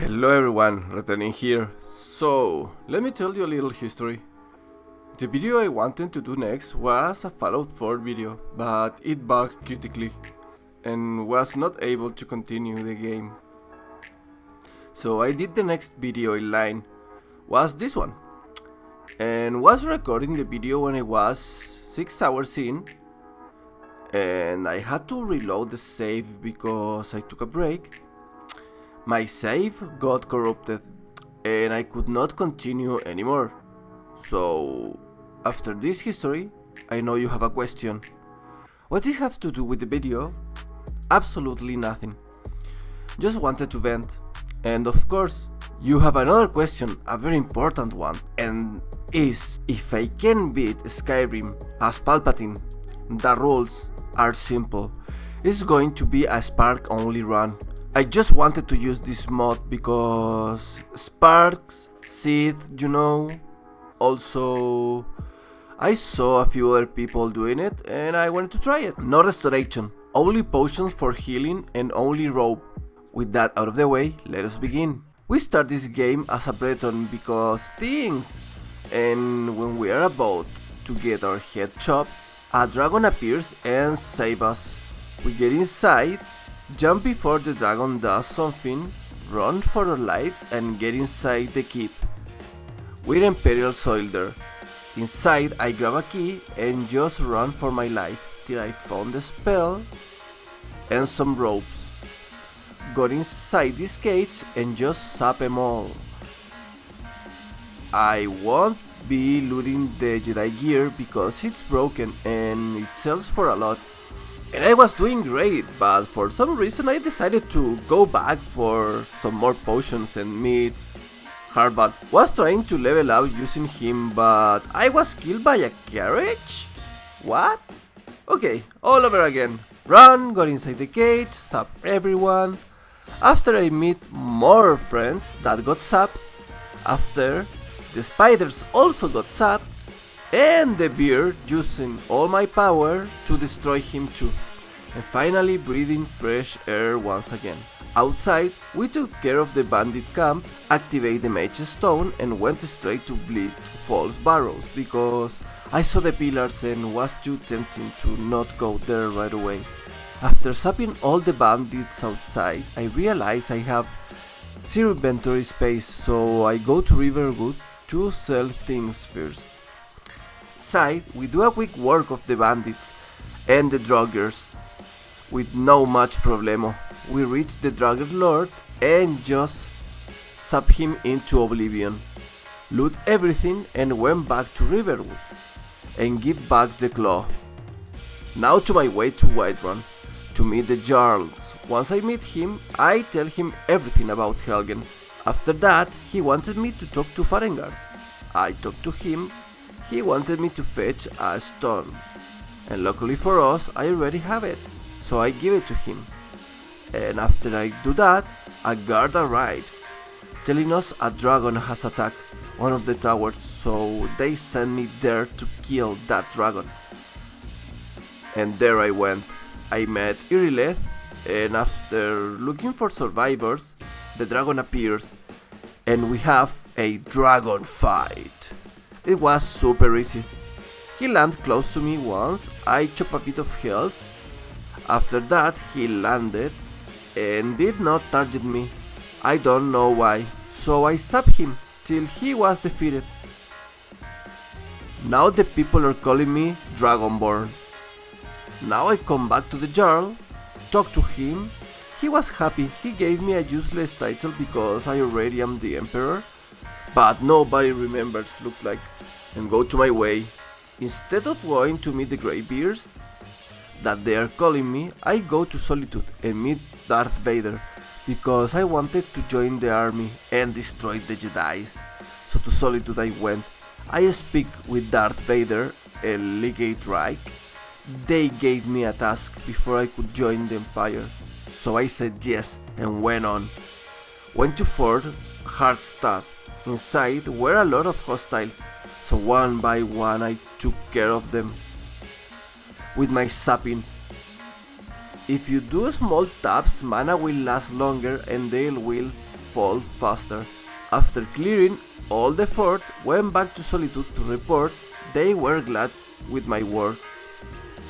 Hello everyone, returning here. So, let me tell you a little history. The video I wanted to do next was a Fallout 4 video, but it bugged critically and was not able to continue the game. So I did the next video in line, was this one, and was recording the video when I was 6 hours in, and I had to reload the save because I took a break. My save got corrupted and I could not continue anymore. So, after this history, I know you have a question. What does it have to do with the video? Absolutely nothing. Just wanted to vent. And of course, you have another question, a very important one, and is if I can beat Skyrim as Palpatine. The rules are simple. It's going to be a spark only run. I just wanted to use this mod because sparks, Sith, you know. Also, I saw a few other people doing it and I wanted to try it. No restoration, only potions for healing and only rope. With that out of the way, let us begin. We start this game as a Breton because things, and when we are about to get our head chopped, a dragon appears and saves us. We get inside, jump before the dragon does something, run for our lives and get inside the keep. We're Imperial soldier. Inside I grab a key and just run for my life till I found the spell and some ropes. Got inside this cage and just zap them all. I won't be looting the Jedi gear because it's broken and it sells for a lot. And I was doing great, but for some reason I decided to go back for some more potions and meet Hardbat. Was trying to level up using him, but I was killed by a carriage? What? Okay, all over again. Run, got inside the cage, zap everyone. After I meet more friends that got zapped. After, the spiders also got zapped. And the bear using all my power to destroy him too. And finally breathing fresh air once again. Outside, we took care of the bandit camp, activated the mage stone and went straight to bleed false barrows because I saw the pillars and was too tempting to not go there right away. After zapping all the bandits outside, I realized I have zero inventory space, so I go to Riverwood to sell things first. Inside, we do a quick work of the bandits and the druggers with no much problemo. We reach the drugger lord and just zap him into oblivion, loot everything and went back to Riverwood and give back the claw. Now to my way to Whiterun to meet the Jarls. Once I meet him, I tell him everything about Helgen. After that, he wanted me to talk to Farengard. I talked to him. He wanted me to fetch a stone, and luckily for us I already have it, so I give it to him. And after I do that, a guard arrives, telling us a dragon has attacked one of the towers, so they send me there to kill that dragon. And there I went. I met Irileth, and after looking for survivors, the dragon appears, and we have a dragon fight. It was super easy. He landed close to me once, I chopped a bit of health. After that he landed and did not target me. I don't know why, so I zapped him till he was defeated. Now the people are calling me Dragonborn. Now I come back to the Jarl, talk to him. He was happy, he gave me a useless title because I already am the Emperor. But nobody remembers, looks like, and go to my way. Instead of going to meet the Greybeards that they are calling me, I go to Solitude and meet Darth Vader because I wanted to join the army and destroy the Jedis. So to Solitude I went. I speak with Darth Vader and Legate Reich. They gave me a task before I could join the Empire, so I said yes and went on. Went to Fort Hardstaff. Inside were a lot of hostiles, so one by one I took care of them with my zapping. If you do small taps, mana will last longer and they will fall faster. After clearing all the fort, went back to Solitude to report they were glad with my work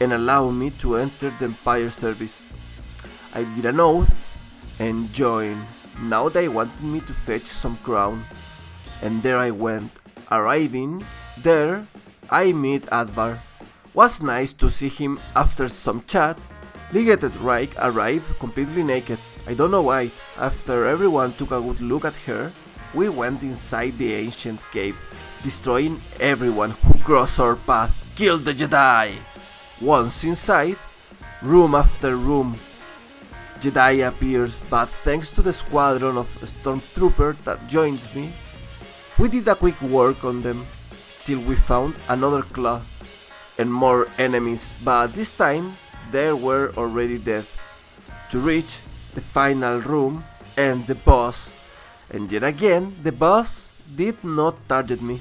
and allowed me to enter the Empire service. I did an oath and joined. Now they wanted me to fetch some crown, and there I went. Arriving there, I meet Advar. Was nice to see him after some chat. Legated Reich arrived completely naked. I don't know why. After everyone took a good look at her, we went inside the ancient cave, destroying everyone who crossed our path. Kill the Jedi! Once inside, room after room, Jedi appears, but thanks to the squadron of stormtroopers that joins me, we did a quick work on them till we found another claw and more enemies, but this time they were already dead. To reach the final room and the boss, and yet again the boss did not target me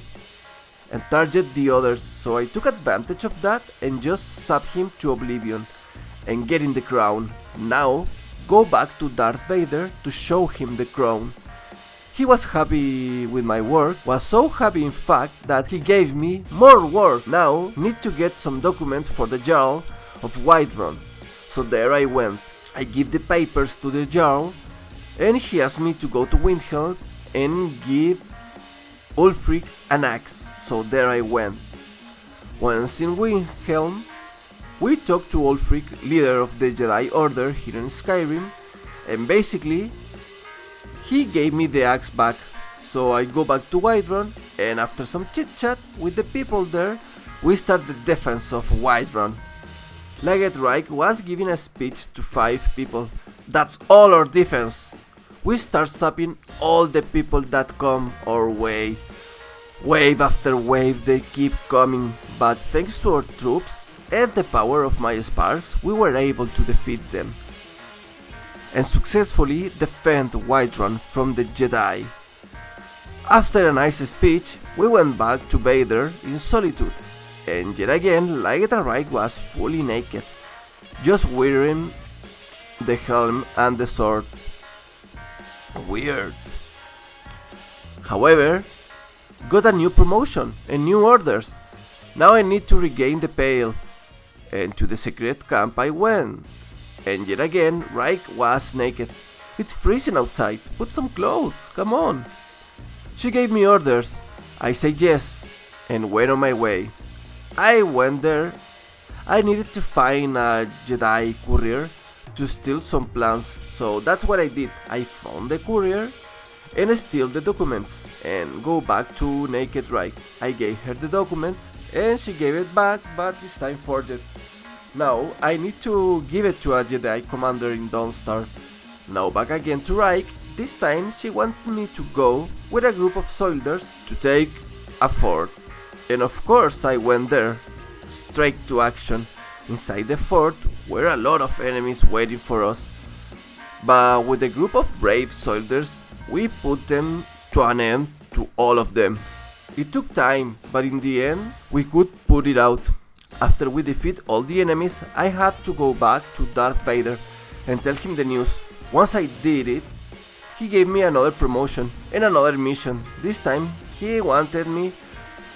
and target the others, so I took advantage of that and just zapped him to oblivion and getting the crown. Now go back to Darth Vader to show him the crown. He was happy with my work, was so happy in fact that he gave me more work. Now need to get some documents for the Jarl of Whiterun. So there I went. I give the papers to the Jarl and he asked me to go to Windhelm and give Ulfric an axe. So there I went. Once in Windhelm, we talked to Ulfric, leader of the Jedi Order here in Skyrim, and basically he gave me the axe back. So I go back to Whiterun, and after some chit chat with the people there, we start the defense of Whiterun. Leggett Reich was giving a speech to 5 people. That's all our defense. We start zapping all the people that come our way. Wave after wave they keep coming, but thanks to our troops and the power of my sparks, we were able to defeat them and successfully defend Whiterun from the Jedi. After a nice speech, we went back to Vader in Solitude, and yet again Leggett Reich was fully naked, just wearing the helm and the sword. Weird. However, got a new promotion and new orders. Now I need to regain the Pale, and to the secret camp I went. And yet again, Reich was naked. It's freezing outside, put some clothes, come on. She gave me orders. I said yes, and went on my way. I went there. I needed to find a Jedi courier to steal some plans, so that's what I did. I found the courier and steal the documents and go back to Naked Reich. I gave her the documents and she gave it back, but this time forged. Now I need to give it to a Jedi commander in Dawnstar. Now back again to Reich. This time she wanted me to go with a group of soldiers to take a fort. And of course I went there, straight to action. Inside the fort were a lot of enemies waiting for us. But with a group of brave soldiers, we put them to an end to all of them. It took time, but in the end, we could put it out. After we defeat all the enemies, I had to go back to Darth Vader and tell him the news. Once I did it, he gave me another promotion and another mission. This time, he wanted me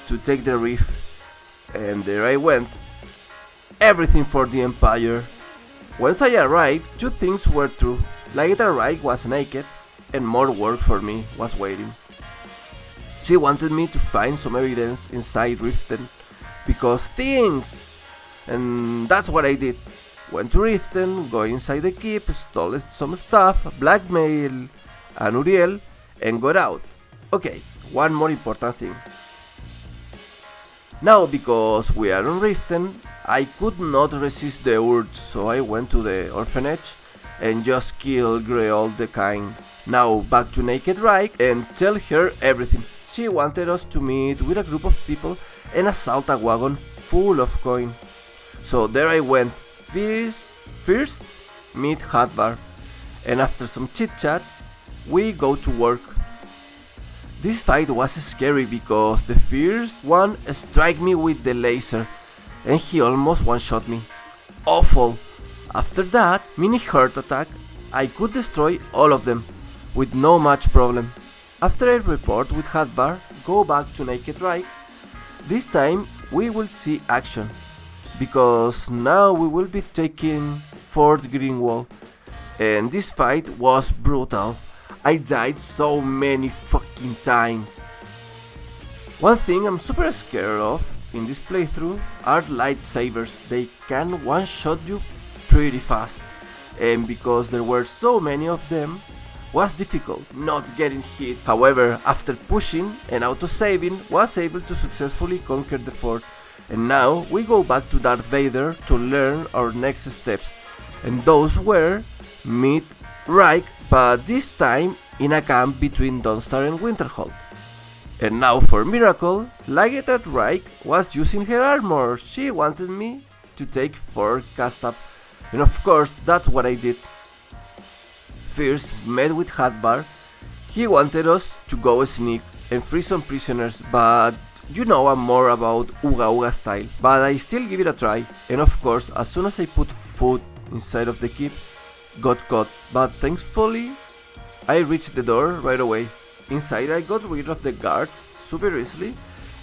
to take the Reef. And there I went. Everything for the Empire. Once I arrived, 2 things were true. Leggett Reich was naked, and more work for me was waiting. She wanted me to find some evidence inside Riften, because things! And that's what I did. Went to Riften, go inside the keep, stole some stuff, blackmail an Uriel, and got out. Okay, one more important thing. Now, because we are on Riften, I could not resist the urge, so I went to the orphanage and just killed all the kind. Now back to Naked Reich and tell her everything. She wanted us to meet with a group of people and assault a wagon full of coin. So there I went. First meet Hadvar, and after some chit chat, we go to work. This fight was scary because the first one struck me with the laser and he almost one-shot me. Awful. After that mini heart attack, I could destroy all of them. with no much problem. After I report with Hadvar, go back to Naked Reich. This time we will see action, because now we will be taking Fort Greenwall, and this fight was brutal. I died so many fucking times. One thing I'm super scared of in this playthrough are lightsabers. They can one-shot you pretty fast, and because there were so many of them, was difficult not getting hit. However, after pushing and auto-saving, was able to successfully conquer the fort, and now we go back to Darth Vader to learn our next steps, and those were meet Reich, but this time in a camp between Dawnstar and Winterhold. And now for miracle, Lagetat Reich was using her armor. She wanted me to take Fort Kastab, and of course that's what I did. First met with Hadvar. He wanted us to go sneak and free some prisoners, but you know I'm more about Uga Uga style. But I still give it a try, and of course as soon as I put foot inside of the keep, got caught, but thankfully I reached the door right away. Inside I got rid of the guards super easily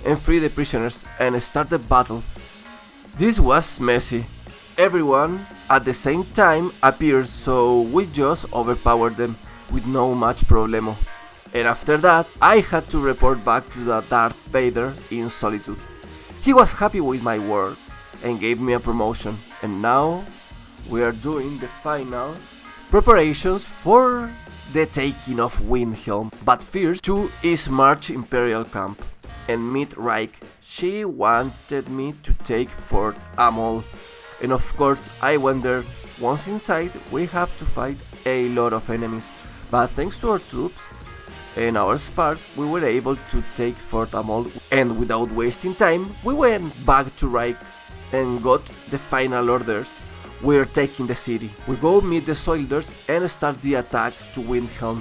and free the prisoners and start the battle. This was messy. Everyone at the same time appeared, so we just overpowered them with no much problemo. And after that I had to report back to the Darth Vader in Solitude. He was happy with my work and gave me a promotion, and now we are doing the final preparations for the taking of Windhelm. But first to East March Imperial camp and meet Reich. She wanted me to take Fort Amol, and of course I went there. Once inside we have to fight a lot of enemies, but thanks to our troops and our spark we were able to take Fort Amol, and without wasting time we went back to Reich and got the final orders. We're taking the city. We go meet the soldiers and start the attack to Windhelm.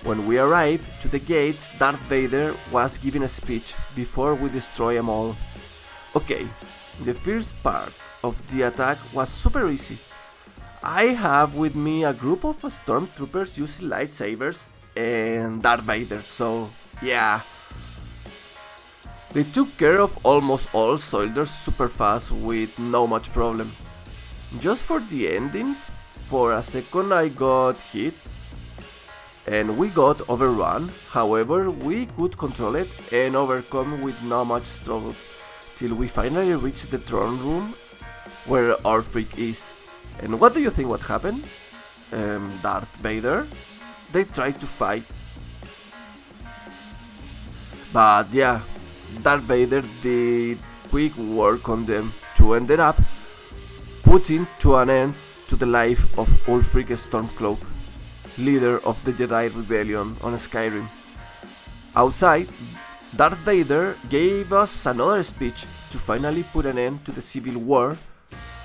When we arrive to the gates, Darth Vader was giving a speech before we destroy them all. Okay, the first part of the attack was super easy. I have with me a group of stormtroopers using lightsabers and Darth Vader, so yeah. They took care of almost all soldiers super fast with no much problem. Just for the ending, for a second I got hit and we got overrun. However, we could control it and overcome with no much struggles, till we finally reached the throne room where our freak is. And what do you think what happened? Darth Vader? They tried to fight. But yeah, Darth Vader did quick work on them to end it up putting to an end to the life of Ulfric Stormcloak, leader of the Jedi Rebellion on Skyrim. Outside, Darth Vader gave us another speech to finally put an end to the civil war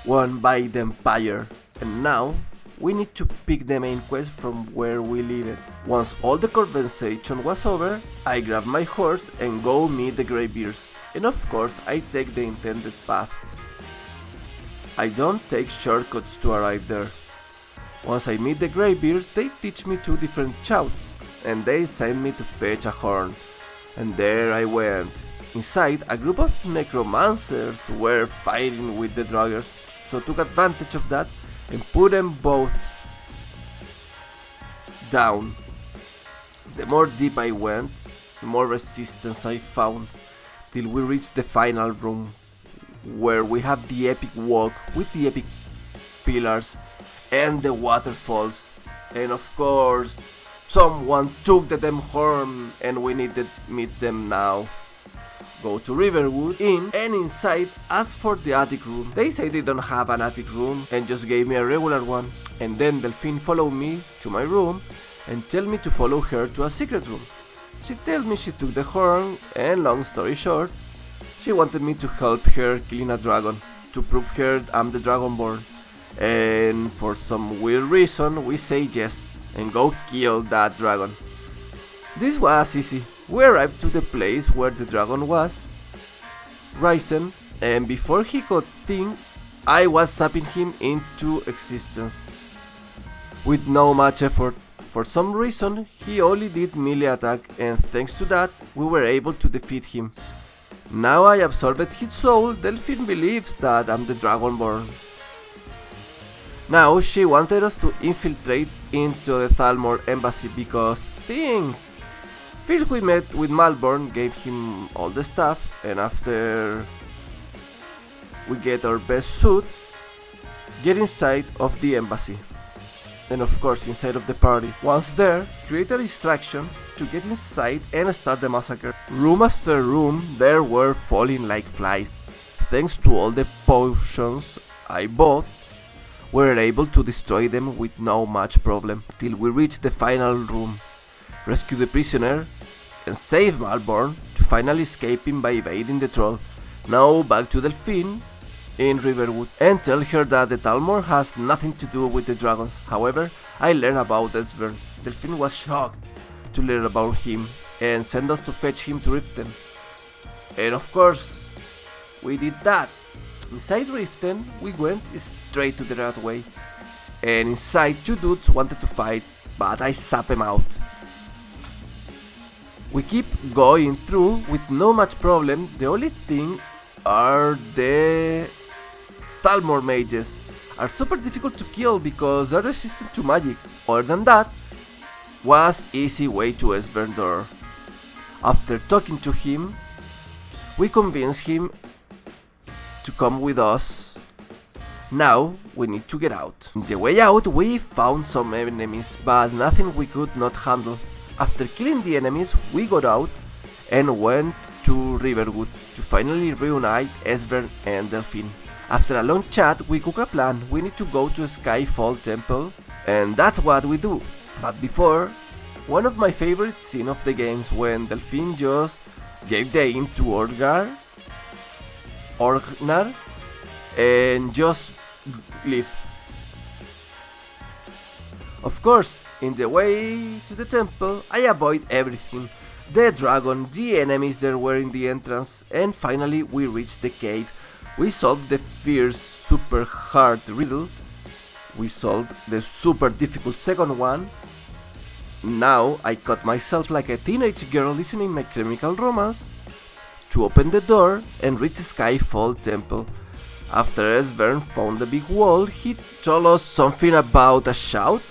won by the Empire, and now we need to pick the main quest from where we leave it. Once all the conversation was over, I grab my horse and go meet the Greybeards, and of course I take the intended path. I don't take shortcuts to arrive there. Once I meet the Greybeards, they teach me two different shouts, and they send me to fetch a horn. And there I went. Inside, a group of necromancers were fighting with the Draugrs, so took advantage of that and put them both down. The more deep I went, the more resistance I found, till we reached the final room, where we have the epic walk with the epic pillars and the waterfalls, and of course someone took the damn horn and we need to meet them now. Go to Riverwood Inn and inside ask for the attic room. They say they don't have an attic room and just gave me a regular one, and then Delphine followed me to my room and tell me to follow her to a secret room. She told me she took the horn, and long story short, she wanted me to help her killing a dragon, to prove her I'm the Dragonborn. And for some weird reason we say yes and go kill that dragon. This was easy. We arrived to the place where the dragon was, Ryzen, and before he could think, I was zapping him into existence. With no much effort, For some reason, he only did melee attack, and thanks to that, we were able to defeat him. Now I absorbed his soul, Delphine believes that I'm the Dragonborn. Now she wanted us to infiltrate into the Thalmor embassy because things. First we met with Malborn, gave him all the stuff, and after we get our best suit, get inside of the embassy. And of course inside of the party. Once there, create a distraction to get inside and start the massacre. Room after room there were falling like flies. Thanks to all the potions I bought, we were able to destroy them with no much problem, till we reached the final room, rescue the prisoner, and save Malborn to finally escape him by evading the troll. Now back to Delphine in Riverwood and tell her that the Thalmor has nothing to do with the dragons. However, I learned about Esbern. Delphine was shocked to learn about him and sent us to fetch him to Riften. And of course, we did that. Inside Riften, we went straight to the Ratway, and inside 2 dudes wanted to fight, but I zapped them out. We keep going through with no much problem. The only thing are the Thalmor mages. Are super difficult to kill because they're resistant to magic. Other than that, was easy way to Esbern door. After talking to him, we convinced him to come with us. Now we need to get out. On the way out we found some enemies, but nothing we could not handle. After killing the enemies we got out and went to Riverwood to finally reunite Esbern and Delphine. After a long chat we cook a plan. We need to go to Skyfall Temple, and that's what we do. But before, one of my favorite scenes of the games when Delphine just gave the hint to Orgnar and just leave. Of course, in the way to the temple, I avoid everything. The dragon, the enemies that were in the entrance, and finally we reached the cave. We solved the first super hard riddle. We solved the super difficult second one. Now I cut myself like a teenage girl listening My Chemical Romance to open the door and reach Skyfall Temple. After Esbern found the big wall, he told us something about a shout,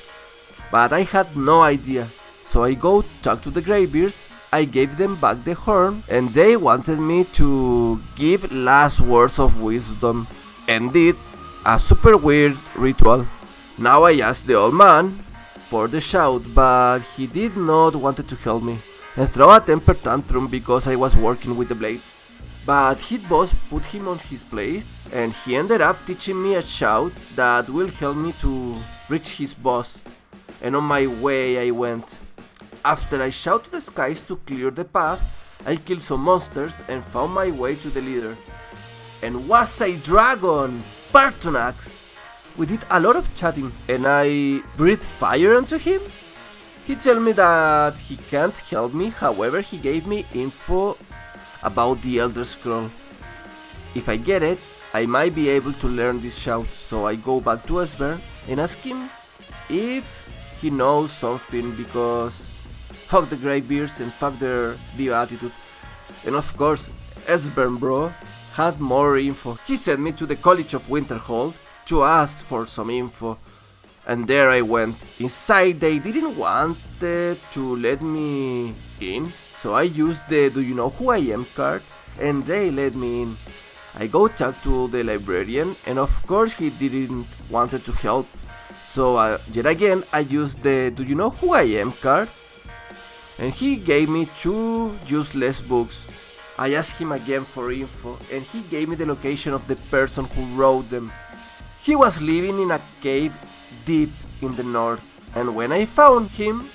but I had no idea. So I go talk to the Greybeards. I gave them back the horn, and they wanted me to give last words of wisdom and did a super weird ritual. Now I asked the old man for the shout, but he did not want to help me and throw a temper tantrum because I was working with the blades. But his boss put him on his place, and he ended up teaching me a shout that will help me to reach his boss. And on my way I went. After I shout to the skies to clear the path, I killed some monsters and found my way to the leader. And was a dragon! Partonax! We did a lot of chatting, and I breathed fire onto him. He told me that he can't help me, however he gave me info about the Elder Scroll. If I get it, I might be able to learn this shout, so I go back to Esbern and ask him if he knows something, because fuck the Greybeards and fuck their diva attitude. And of course, Esbern bro had more info. He sent me to the College of Winterhold to ask for some info, and there I went. Inside they didn't want to let me in, so I used the "Do you know who I am" card, and they let me in. I go talk to the librarian, and of course he didn't want to help, so yet again I used the "Do you know who I am" card, and he gave me 2 useless books. I asked him again for info, and he gave me the location of the person who wrote them. He was living in a cave deep in the north, and when I found him,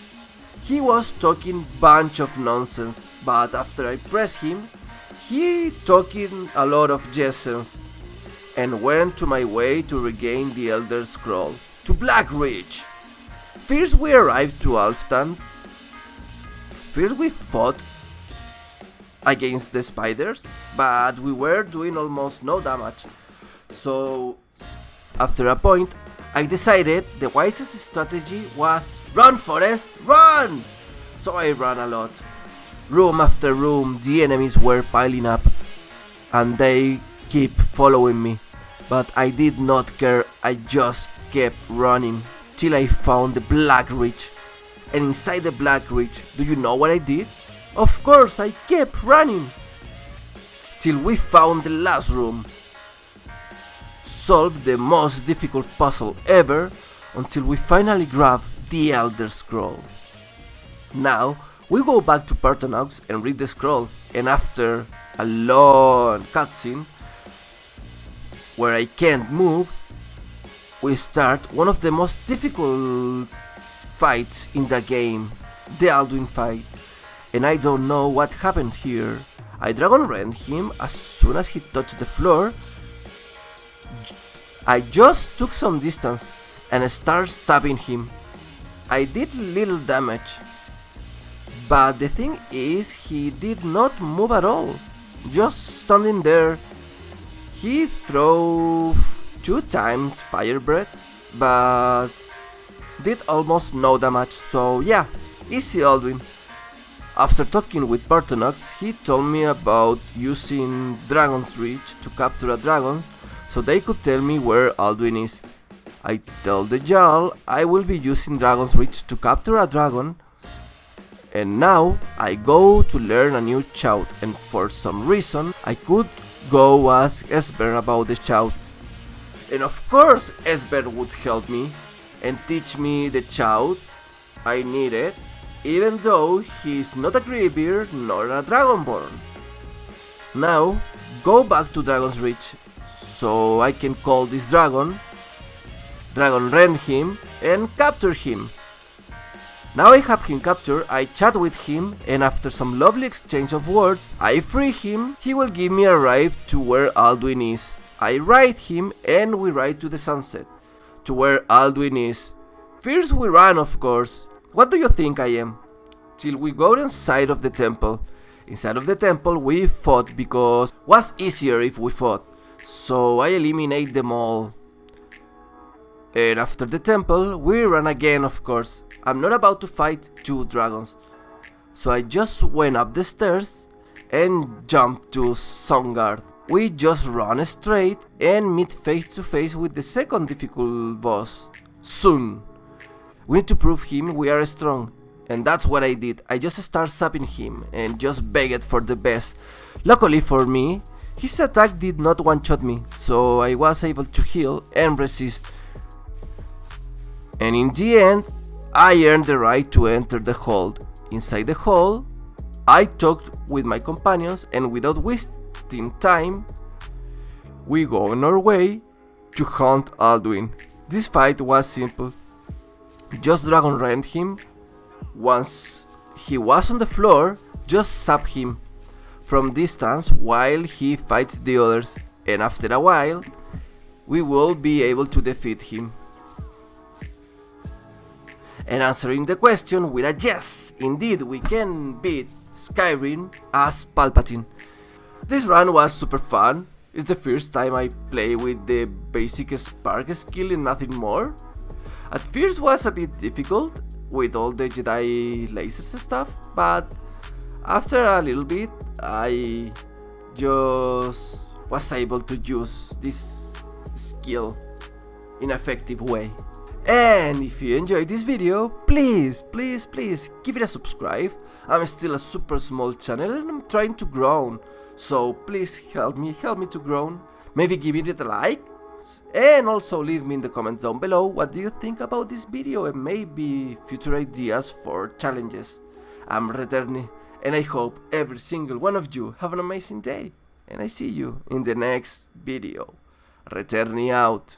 he was talking bunch of nonsense, but after I pressed him, he talking a lot of yes and went to my way to regain the Elder Scroll, to Blackreach. First we arrived to Alfstand. First we fought against the spiders, but we were doing almost no damage. So after a point, I decided the wisest strategy was run, Forest, run! So I ran a lot. Room after room, the enemies were piling up and they keep following me. But I did not care, I just kept running till I found the Black Ridge. And inside the Black Ridge, do you know what I did? Of course, I kept running till we found the last room. Solved the most difficult puzzle ever until we finally grabbed the Elder Scroll. Now we go back to Partonox and read the scroll, and after a long cutscene where I can't move, we start one of the most difficult fights in the game, the Alduin fight. And I don't know what happened here. I dragon ran him as soon as he touched the floor. I just took some distance and started stabbing him. I did little damage, but the thing is he did not move at all, just standing there. He threw 2 times fire breath, but did almost no damage, so yeah, easy Alduin. After talking with Partonox, he told me about using Dragon's Reach to capture a dragon, so they could tell me where Alduin is. I tell the Jarl I will be using Dragon's Reach to capture a dragon, and now I go to learn a new shout, and for some reason I could go ask Esber about the shout. And of course Esber would help me and teach me the shout I needed, even though he's not a Greybeard nor a Dragonborn. Now go back to Dragon's Reach so I can call this dragon, dragon rend him and capture him. Now I have him captured, I chat with him, and after some lovely exchange of words, I free him. He will give me a ride to where Alduin is. I ride him and we ride to the sunset, to where Alduin is. First we run, of course. What do you think I am? Till we go inside of the temple. Inside of the temple we fought because it was easier if we fought. So I eliminate them all. And after the temple we run again, of course. I'm not about to fight 2 dragons. So I just went up the stairs and jumped to Songard. We just run straight and meet face to face with the second difficult boss, Sun. We need to prove him we are strong, and that's what I did. I just started zapping him and just begged for the best. Luckily for me, his attack did not one-shot me, so I was able to heal and resist. And in the end, I earned the right to enter the hold. Inside the hall, I talked with my companions, and without wasting time, we go on our way to hunt Alduin. This fight was simple. Just dragon rend him. Once he was on the floor, just zap him from distance while he fights the others, and after a while we will be able to defeat him. And answering the question with a yes, indeed we can beat Skyrim as Palpatine. This run was super fun. It's the first time I play with the basic spark skill and nothing more. At first was a bit difficult with all the Jedi lasers and stuff, but after a little bit I just was able to use this skill in an effective way. And if you enjoyed this video, please give it a subscribe. I'm still a super small channel and I'm trying to grow, so please help me to grow. Maybe give it a like, and also leave me in the comments down below what do you think about this video and maybe future ideas for challenges. I'm Returny, and I hope every single one of you have an amazing day, and I see you in the next video. Returny out.